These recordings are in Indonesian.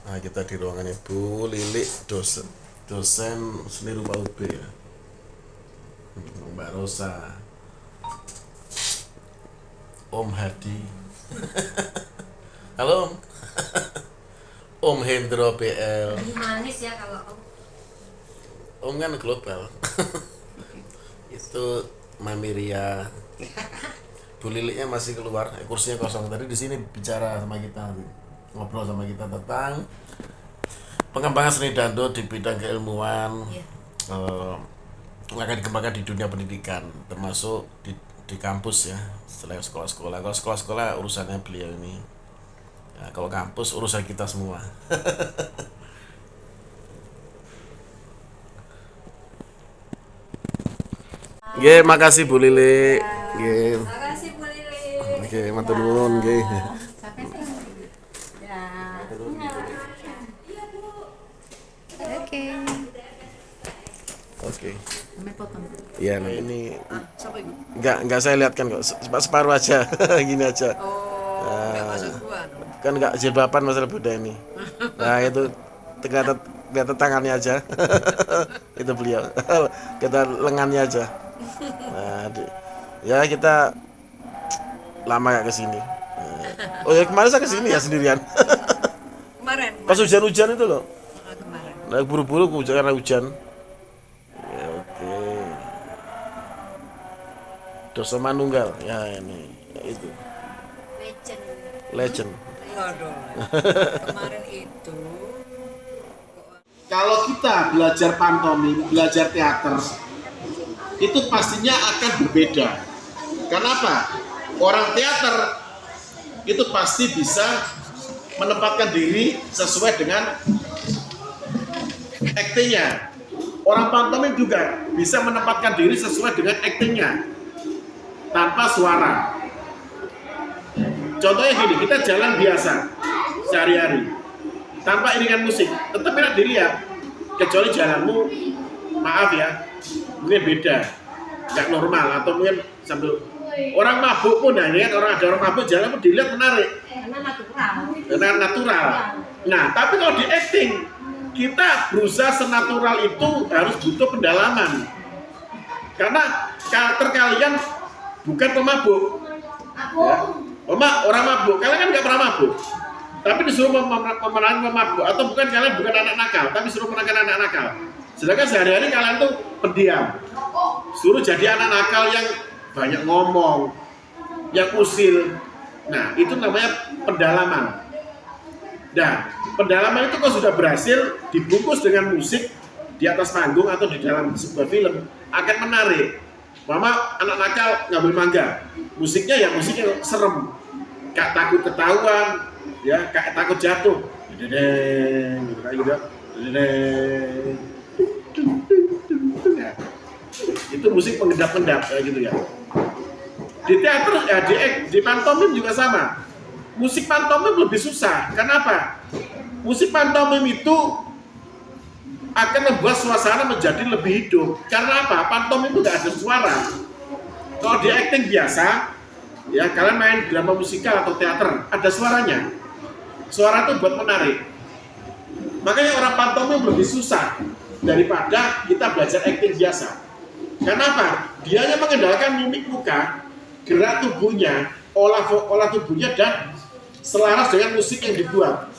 Nah, kita di ruangannya Bu Lili, dosen seni rupa UB ya. Mbak Rosa, Om Hadi. Halo Om. Om Hendro PL. Manis ya kalau Om kan global. Itu Mamiria. Bu Lilinya masih keluar, kursinya kosong. Tadi di sini bicara sama kita, ngobrol sama kita tentang pengembangan seni dangdut di bidang keilmuan. ya. Akan dikembangkan di dunia pendidikan, termasuk di kampus ya, selain sekolah-sekolah. Kalau sekolah-sekolah urusannya beliau ini, ya, kalau kampus urusan kita semua. Nggih, makasih Bu Lili. Nggih. Makasih Bu Lili. Oke, matur nuwun nggih. Sampai sini. Ya. Oke. Oke. Sampai potong. Ya, nah ini Sampai itu. nggak saya lihatkan kok, separuh aja. Gini aja. Oh, enggak masuk gua. Kan nggak jilbaban masalah Buddha ini. Nah, itu kelihatan tangannya aja. Itu beliau. Kita lengannya aja. Nah, ya kita lama gak kesini. Oh ya kemarin saya kesini ya sendirian. Kemarin. Pas hujan-hujan itu loh. Kemarin. Nah, buru-buru karena hujan. Ya, oke. Dosa Manunggal. Ya ini. Ya, itu. Legend. Legend. Waduh. Kemarin itu Kalau kita belajar pantomim, belajar teater, itu pastinya akan berbeda. Kenapa? Orang teater itu pasti bisa menempatkan diri sesuai dengan aktingnya. Orang pantomim juga bisa menempatkan diri sesuai dengan aktingnya tanpa suara. Contohnya gini, kita jalan biasa sehari-hari tanpa iringan musik, tetap enak dilihat. Kecuali jalanmu, maaf ya, mungkin beda, nggak normal atau mungkin sambil orang mabuk pun, ya kan, ada orang mabuk jalan pun dilihat menarik, karena natural. Nah, tapi kalau di acting kita berusaha senatural itu harus butuh pendalaman, karena karakter kalian bukan pemabuk, ya. Orang mabuk, kalian kan nggak pernah mabuk. Tapi disuruh memerangi pemabuk, atau bukan kalian bukan anak nakal, tapi suruh memenangkan anak nakal. Sedangkan sehari-hari kalian tuh pendiam. Suruh jadi anak nakal yang banyak ngomong, yang usil. Nah, itu namanya pendalaman. Nah, pendalaman itu kalau sudah berhasil dibungkus dengan musik di atas panggung atau di dalam sebuah film, akan menarik. Mama anak nakal ngambil mangga, musiknya ya musiknya serem, gak takut ketahuan, ya kayak takut jatuh, dedeng, gitu kayak gitu, dedeng, ya. Itu musik pengendap-endap kayak gitu ya. Di teater ya di pantomim juga sama. Musik pantomim lebih susah. Kenapa? Musik pantomim itu akan membuat suasana menjadi lebih hidup. Karena apa? Pantomim itu nggak ada suara. Kalau di acting biasa, ya kalian main drama musikal atau teater, ada suaranya. Suara itu buat menarik. Makanya orang pantomim lebih susah daripada kita belajar acting biasa. Kenapa? Dia hanya mengendalikan mimik muka, gerak tubuhnya, olah tubuhnya, dan selaras dengan musik yang dibuat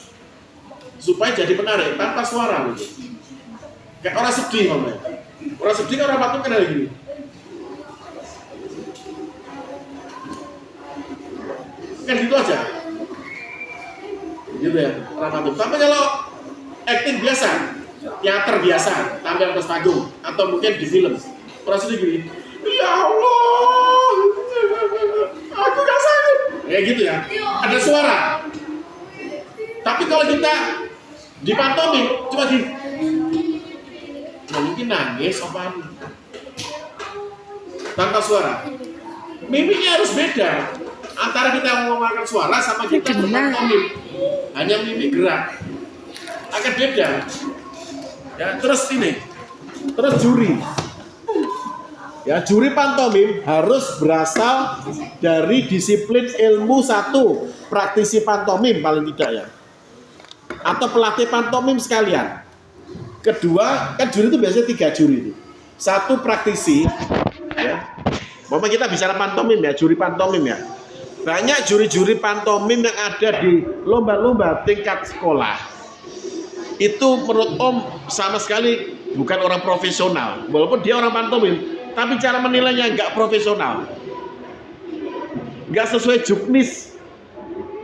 supaya jadi menarik tanpa suara gitu. Kayak orang sedih ngomongnya. Orang sedih kan orang patung kena gini. Kan gitu aja. Gitu ya, orang patung. Tapi kalau acting biasa, teater biasa, tampil atas panggung atau mungkin di film, orang sedih gini. Ya Allah, aku gak sanggup. Kayak gitu ya. Ada suara. Tapi kalau kita di pantomim cuma gini. Mungkin nangis apa tanpa suara. Mimiknya harus beda antara kita mengeluarkan suara sama kita berpantomim. Hanya mimik gerak akan beda. Ya, terus juri. Ya, juri pantomim harus berasal dari disiplin ilmu satu, praktisi pantomim paling tidak ya. atau pelatih pantomim sekalian. Kedua, kan juri itu biasanya 3 juri itu. Satu praktisi, ya. Mama kita bicara pantomim ya, juri pantomim ya. Banyak juri-juri pantomim yang ada di lomba-lomba tingkat sekolah. Itu menurut Om sama sekali bukan orang profesional. Walaupun dia orang pantomim, tapi cara menilainya nggak profesional. Nggak sesuai juknis.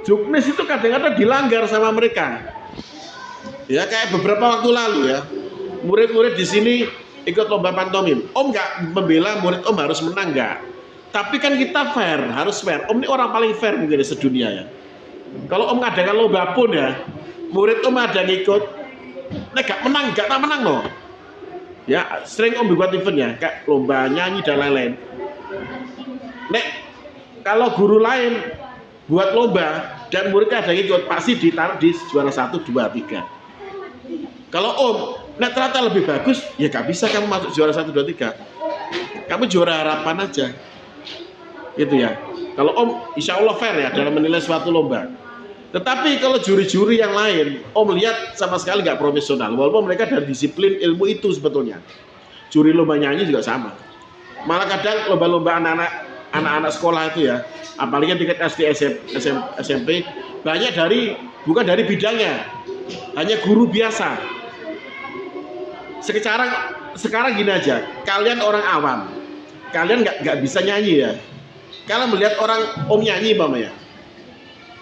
Juknis itu kadang-kadang dilanggar sama mereka. Ya kayak beberapa waktu lalu ya, murid-murid di sini ikut lomba pantomim. Om nggak membela murid Om harus menang nggak. Tapi kan kita fair, harus fair. Om ini orang paling fair mungkin di sedunia ya. Kalau Om ngadakan lomba pun ya, murid Om ada yang ikut, nggak menang, nggak tak menang loh. Ya sering Om buat event ya, kayak lomba nyanyi dan lain-lain. Nek kalau guru lain buat lomba dan muridnya ada yang ikut, pasti ditaruh di juara 1, 2, 3. Kalau Om, nek ternyata lebih bagus, ya gak bisa kamu masuk juara 1, 2, 3. Kamu juara harapan aja. Gitu ya. Kalau Om, insya Allah fair ya dalam menilai suatu lomba. Tetapi kalau juri-juri yang lain, Om lihat sama sekali gak profesional. Walaupun mereka dari disiplin ilmu itu sebetulnya. Juri lomba nyanyi juga sama. Malah kadang lomba-lomba anak-anak sekolah itu ya, apalagi tingkat SD, SMP, banyak bukan dari bidangnya, hanya guru biasa. Sekarang gini aja, kalian orang awam, kalian nggak bisa nyanyi ya. Kalian melihat orang Om nyanyi ya,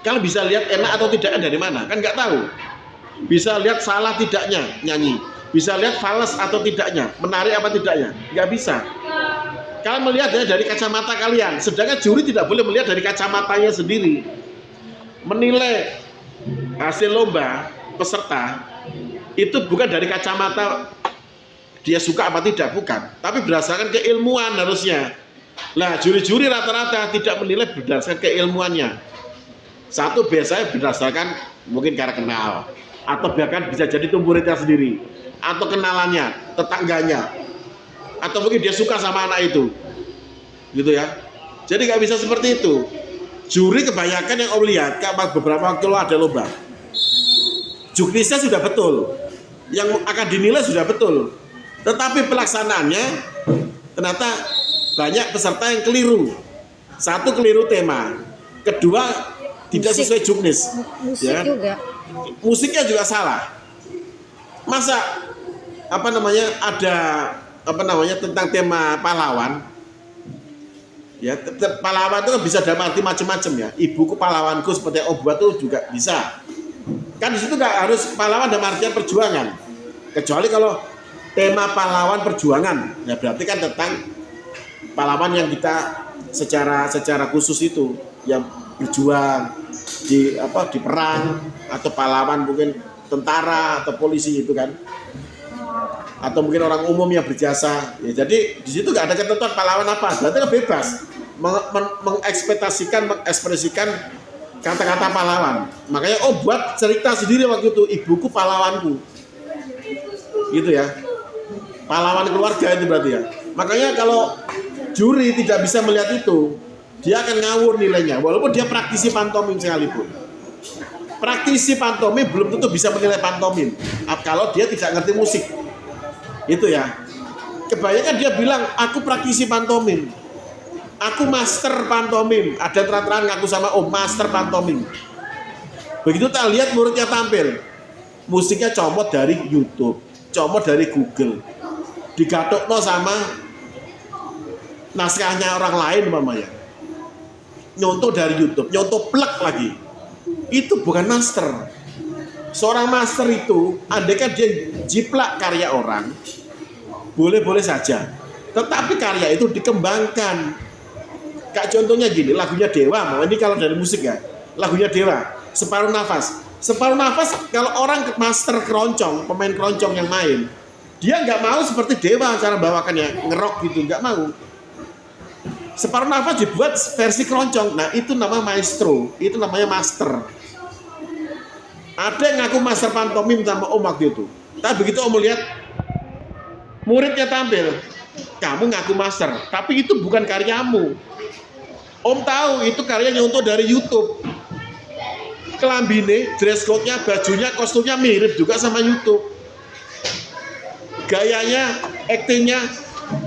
kalian bisa lihat enak atau tidaknya dari mana? Kan nggak tahu. Bisa lihat salah tidaknya nyanyi, bisa lihat fals atau tidaknya, menarik apa tidaknya, nggak bisa. Kalian melihatnya dari kacamata kalian, sedangkan juri tidak boleh melihat dari kacamatanya sendiri. Menilai hasil lomba peserta itu bukan dari kacamata dia suka apa tidak, bukan, tapi berdasarkan keilmuan harusnya. Nah, juri-juri rata-rata tidak menilai berdasarkan keilmuannya. Satu biasanya berdasarkan mungkin karena kenal, atau bahkan bisa jadi itu muridnya sendiri, atau kenalannya, tetangganya, atau mungkin dia suka sama anak itu, gitu ya. Jadi nggak bisa seperti itu. Juri kebanyakan yang Om lihat, kayak beberapa waktu ada lomba, juknisnya sudah betul, yang akan dinilai sudah betul, tetapi pelaksanaannya ternyata banyak peserta yang keliru. Satu, keliru tema. Kedua, tidak sesuai juknis. Musik ya. juga. Musiknya juga salah. Masa ada tentang tema pahlawan. Ya, pahlawan itu kan bisa dalam arti macam-macam ya. Ibuku pahlawanku seperti yang Om buat itu juga bisa. Kan di situ nggak harus pahlawan dalam artian perjuangan. Kecuali kalau tema pahlawan perjuangan, ya berarti kan tentang pahlawan yang kita secara khusus itu yang berjuang di perang, atau pahlawan mungkin tentara atau polisi itu kan, atau mungkin orang umum yang berjasa ya. Jadi di situ nggak ada ketentuan pahlawan apa, berarti kan bebas mengekspresikan kata-kata pahlawan. Makanya buat cerita sendiri waktu itu, ibuku pahlawanku, gitu ya, pahlawan keluarga itu berarti ya. Makanya kalau juri tidak bisa melihat itu, dia akan ngawur nilainya, walaupun dia praktisi pantomim sekalipun. Praktisi pantomim belum tentu bisa menilai pantomim kalau dia tidak ngerti musik. Itu ya. Kebanyakan dia bilang, aku praktisi pantomim, aku master pantomim. Ada terang-terangan ngaku sama Om, master pantomim. Begitu tak lihat muridnya tampil, musiknya comot dari YouTube, comot dari Google, digatukno sama naskahnya orang lain mamanya, nyontoh dari YouTube, nyontoh plek lagi. Itu bukan master. Seorang master itu, andaikan dia jiplak karya orang, boleh-boleh saja. Tetapi karya itu dikembangkan. Kayak contohnya gini, lagunya Dewa, ini kalau dari musik ya, lagunya Dewa, Separuh Nafas. Separuh Nafas, kalau orang master keroncong, pemain keroncong yang main, dia nggak mau seperti Dewa cara bawakannya, ngerok gitu, nggak mau. Separuh Nafas dibuat versi keroncong. Nah itu namanya maestro, itu namanya master. Ada yang ngaku master pantomim sama Om waktu itu. Tapi begitu Om lihat muridnya tampil, kamu ngaku master, tapi itu bukan karyamu. Om tahu itu karyanya untuk dari YouTube. kelambine, dress code-nya, bajunya, kostumnya mirip juga sama YouTube. Gayanya, aktingnya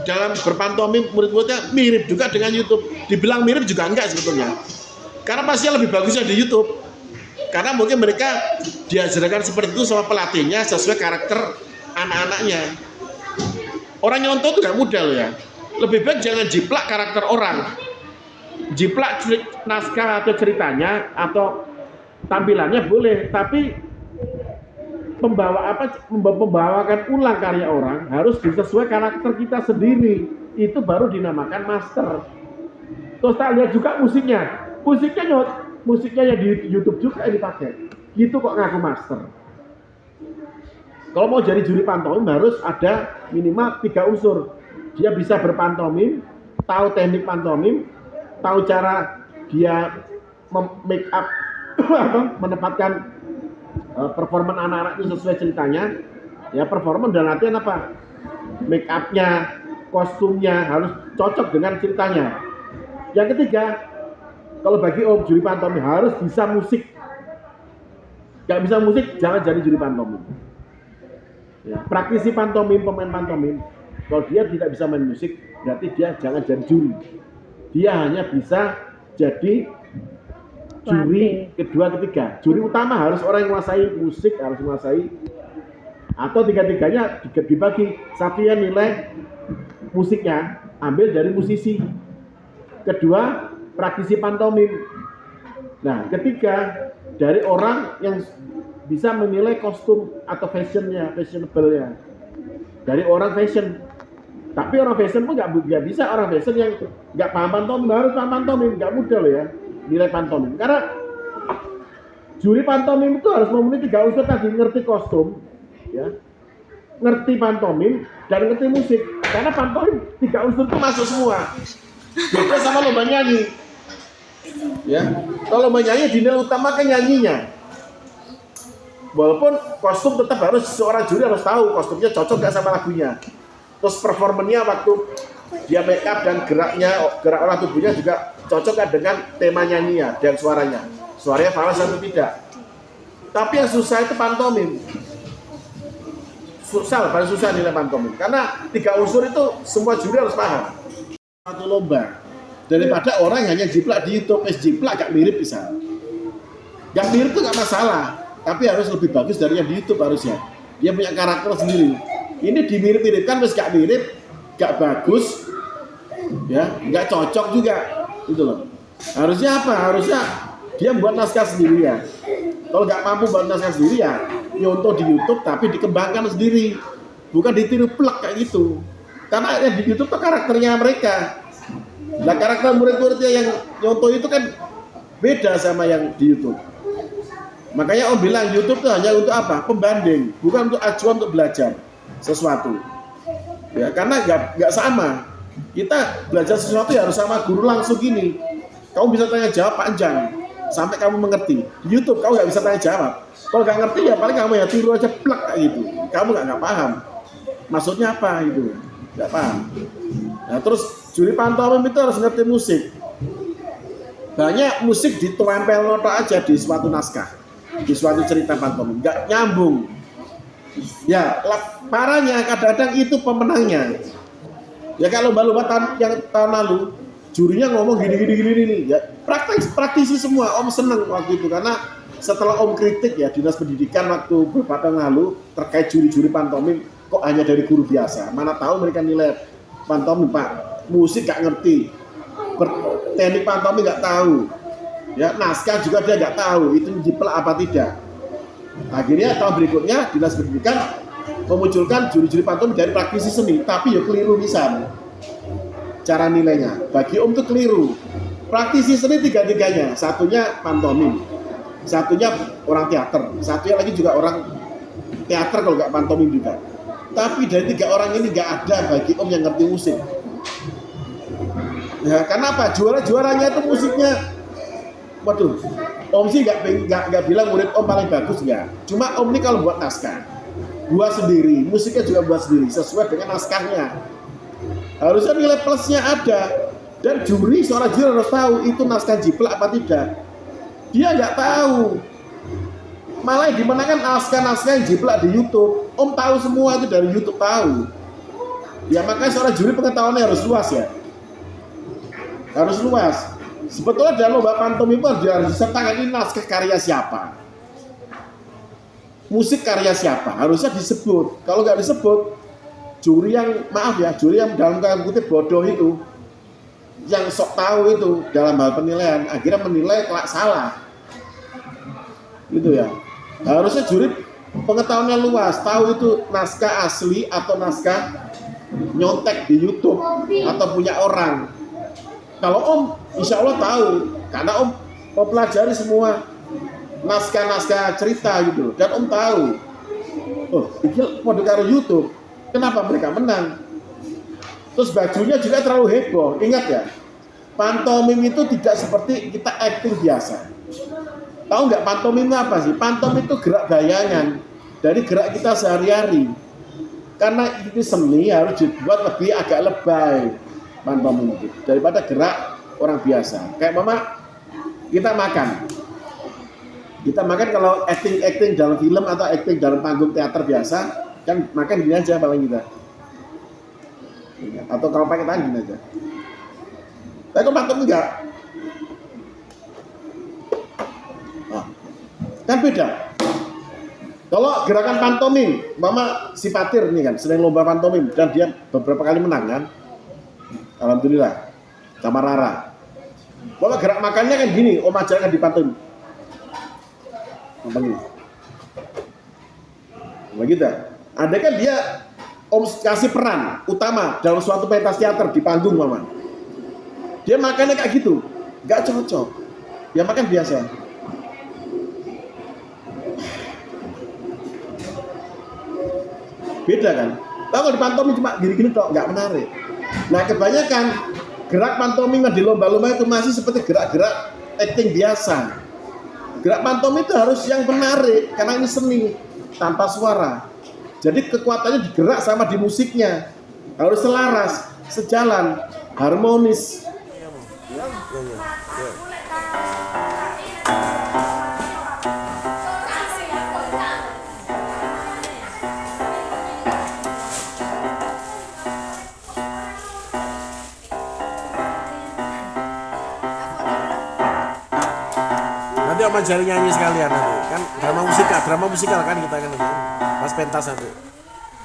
dalam berpantomim murid-muridnya mirip juga dengan YouTube. Dibilang mirip juga enggak sebetulnya. Karena pasti lebih bagusnya di YouTube. Karena mungkin mereka diajarkan seperti itu sama pelatihnya sesuai karakter anak-anaknya. Orang nyontoh itu gak mudah loh ya. Lebih baik jangan jiplak karakter orang. Jiplak naskah atau ceritanya atau tampilannya boleh, tapi membawakan ulang karya orang harus disesuai karakter kita sendiri. Itu baru dinamakan master. Terus tak lihat juga musiknya yang di YouTube juga dipakai. Gitu kok ngaku master. Kalau mau jadi juri pantomim harus ada minimal 3 unsur. Dia bisa berpantomim, tahu teknik pantomim, tahu cara dia make up menempatkan performan anak-anak itu sesuai ceritanya. Ya, performan dan latihan apa? Make up-nya, kostumnya harus cocok dengan ceritanya. Yang ketiga, kalau bagi Om juri pantomim harus bisa musik. Gak bisa musik, jangan jadi juri pantomim. Ya, praktisi pantomim, pemain pantomim, kalau dia tidak bisa main musik, berarti dia jangan jadi juri. Dia hanya bisa jadi juri kedua, ketiga. Juri utama harus orang yang menguasai musik, harus menguasai, atau tiga-tiganya dibagi. Satunya nilai musiknya ambil dari musisi, kedua praktisi pantomim. Nah, ketiga dari orang yang bisa menilai kostum atau fashionable-nya dari orang fashion. Tapi orang fashion pun nggak bisa orang fashion yang nggak paham pantomim, harus paham pantomim, nggak mudah loh ya nilai pantomim. Karena juri pantomim itu harus memenuhi 3 unsur tadi, ngerti kostum, ya, ngerti pantomim dan ngerti musik. Karena pantomim 3 unsur itu masuk semua. Beda sama lomba nyanyi. Ya, kalau lomba nyanyi dinilai utama kan nyanyinya. Walaupun kostum tetap harus seorang juri harus tahu kostumnya cocok gak sama lagunya. Terus performanya waktu dia make up dan gerak orang tubuhnya juga cocok gak dengan tema nyanyinya dan suaranya. Suaranya falas atau tidak. Tapi yang susah itu pantomim. Paling susah nilai pantomim. Karena 3 unsur itu semua juri harus paham. Satu lomba. Daripada orang hanya jiplak di YouTube, jiplak gak mirip bisa. Gak mirip itu gak masalah. Tapi harus lebih bagus dari yang di YouTube harusnya. Dia punya karakter sendiri. Ini dimirip-miripkan terus gak mirip, gak bagus, ya, gak cocok juga, gitu loh. Harusnya apa? Harusnya dia buat naskah sendiri ya. Kalau gak mampu buat naskah sendiri ya, nyontoh di YouTube tapi dikembangkan sendiri, bukan ditiru plek kayak gitu. Karena yang di YouTube tuh karakternya mereka. Nah, karakter murid-muridnya yang nyontoh itu kan beda sama yang di YouTube. Makanya Om bilang YouTube itu hanya untuk apa? Pembanding, bukan untuk acuan untuk belajar sesuatu. Ya, karena nggak sama. Kita belajar sesuatu ya harus sama guru langsung gini. Kamu bisa tanya jawab panjang sampai kamu mengerti. Di YouTube kamu nggak bisa tanya jawab. Kalau nggak ngerti ya paling kamu ya tiru aja plek kayak gitu. Kamu nggak paham. Maksudnya apa itu? Nggak paham. Nah, terus juri pantomim itu harus ngerti musik. Banyak musik ditempel nota aja di suatu naskah. Di suatu cerita pantomim nggak nyambung. Ya, parahnya kadang-kadang itu pemenangnya. Ya kalau lomba yang tahun lalu jurinya ngomong gini ya praktisi semua. Om seneng waktu itu karena setelah Om kritik ya Dinas Pendidikan waktu beberapa tahun lalu terkait juri-juri pantomim kok hanya dari guru biasa. Mana tahu mereka nilai pantomim Pak, musik gak ngerti, teknik pantomim gak tahu. Ya, naskah juga dia nggak tahu itu jiplak apa tidak. Akhirnya tahun berikutnya Dinas Pendidikan memunculkan juri-juri pantomim dari praktisi seni, tapi ya keliru bisa cara nilainya. Bagi Om itu keliru. Praktisi seni tiga-tiganya, satunya pantomim, satunya orang teater, satunya lagi juga orang teater kalau nggak pantomim juga. Tapi dari 3 orang ini nggak ada bagi Om yang ngerti musik. Ya, kenapa? Juaranya itu musiknya. Waduh, Om sih nggak bilang murid Om paling bagus nggak. Cuma Om ini kalau buat naskah, buat sendiri, musiknya juga buat sendiri sesuai dengan naskahnya. Harusnya nilai plusnya ada dan seorang juri harus tahu itu naskah jiplak apa tidak. Dia nggak tahu. Malah yang dimenangkan naskah-naskah yang jiplak di YouTube. Om tahu semua itu dari YouTube tahu. Ya makanya seorang juri pengetahuannya harus luas ya. Harus luas. Sebetulnya dalam lomba pantomim itu harus disertakan ini naskah karya siapa. Musik karya siapa. Harusnya disebut. Kalau nggak disebut, juri yang, maaf ya, juri yang dalam tanda kutip bodoh itu, yang sok tahu itu dalam hal penilaian, akhirnya menilai kelak salah. Gitu ya. Harusnya juri pengetahuannya luas, tahu itu naskah asli atau naskah nyontek di YouTube atau punya orang. Kalau Om, insya Allah tahu, karena Om pelajari semua naskah-naskah cerita gitu, dan Om tahu. Oh, ini pada karo YouTube, kenapa mereka menang? Terus bajunya juga terlalu heboh. Ingat ya, pantomim itu tidak seperti kita acting biasa. Tahu nggak pantomim itu apa sih? Pantomim itu gerak bayangan dari gerak kita sehari-hari. Karena ini seni harus dibuat lebih agak lebay pantomim itu daripada gerak orang biasa. Kayak mama kita makan. Kita makan kalau acting dalam film atau acting dalam panggung teater biasa kan makan gini aja paling kita. Atau kalau pakai tangan gini aja. Tapi kalau pantomim enggak. Nah, kan beda. Kalau gerakan pantomim, mama si Fatir nih kan, sering lomba pantomim dan dia beberapa kali menang kan. Alhamdulillah, sama Rara. Kalau gerak makannya kan gini, om ajarkan di pantomim. Apa gini? Begitu. Ada kan dia om kasih peran utama dalam suatu pentas teater di panggung mama. Dia makannya kayak gitu, nggak cocok. Dia makan biasa. Beda kan? Kalau di pantomim cuma gini-gini tok, nggak menarik. Nah kebanyakan gerak pantomim di lomba-lomba itu masih seperti gerak-gerak acting biasa. Gerak pantomim itu harus yang menarik karena ini seni tanpa suara. Jadi kekuatannya digerak sama di musiknya harus selaras, sejalan, harmonis. Nanti om ajari nyanyi sekalian nanti. Kan drama musikal kan kita kan nanti. Pas pentas nanti.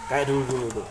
Kayak dulu tuh.